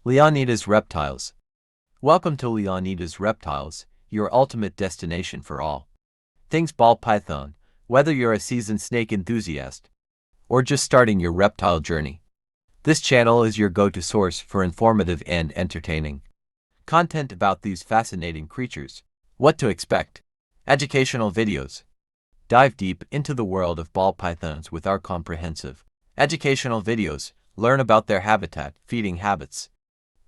Leonidas Reptiles. Welcome to Leonidas Reptiles, your ultimate destination for all things ball python, whether you're a seasoned snake enthusiast or just starting your reptile journey. This channel is your go-to source for informative and entertaining content about these fascinating creatures. What to expect. Educational videos. Dive deep into the world of ball pythons with our comprehensive educational videos. Learn about their habitat, feeding habits,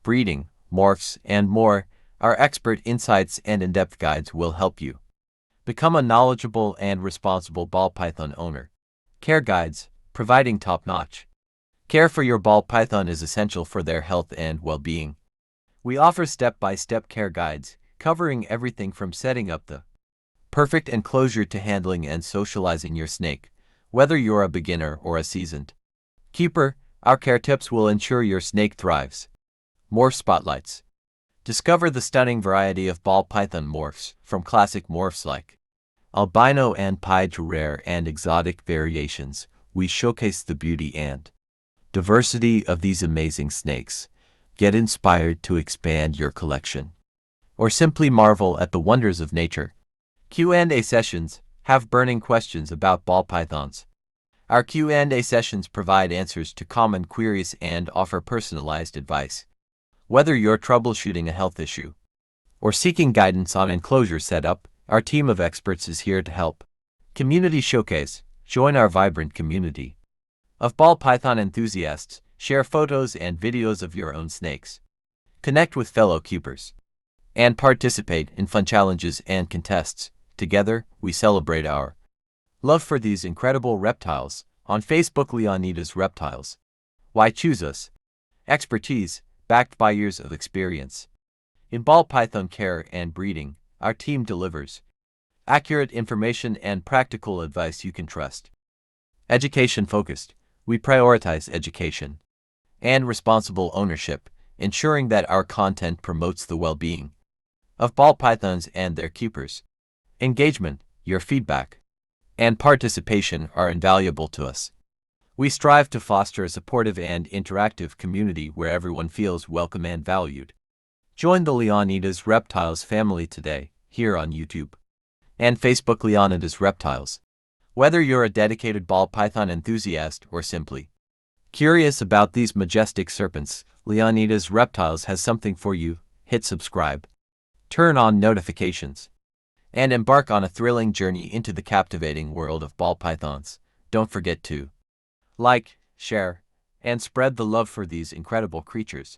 breeding, morphs, and more. Our expert insights and in-depth guides will help you become a knowledgeable and responsible ball python owner. Care guides, providing top-notch care for your ball python is essential for their health and well-being. We offer step-by-step care guides, covering everything from setting up the perfect enclosure to handling and socializing your snake, whether you're a beginner or a seasoned keeper. Our care tips will ensure your snake thrives. Morph spotlights. Discover the stunning variety of ball python morphs, from classic morphs like albino and pied to rare and exotic variations. We showcase the beauty and diversity of these amazing snakes. Get inspired to expand your collection, or simply marvel at the wonders of nature. Q&A sessions. Have burning questions about ball pythons. Our Q&A sessions provide answers to common queries and offer personalized advice. Whether you're troubleshooting a health issue or seeking guidance on enclosure setup, our team of experts is here to help. Community Showcase. Join our vibrant community of ball python enthusiasts. Share photos and videos of your own snakes. Connect with fellow keepers and participate in fun challenges and contests. Together, we celebrate our love for these incredible reptiles. On Facebook, Leonidas Reptiles. Why choose us? Expertise, backed by years of experience in ball python care and breeding. Our team delivers accurate information and practical advice you can trust. Education focused. We prioritize education and responsible ownership, ensuring that our content promotes the well-being of ball pythons and their keepers. Engagement. Your feedback and participation are invaluable to us. We strive to foster a supportive and interactive community where everyone feels welcome and valued. Join the Leonidas Reptiles family today, here on YouTube and Facebook. Leonidas Reptiles. Whether you're a dedicated ball python enthusiast or simply curious about these majestic serpents, Leonidas Reptiles has something for you. Hit subscribe, turn on notifications, and embark on a thrilling journey into the captivating world of ball pythons. Don't forget to like, share, and spread the love for these incredible creatures.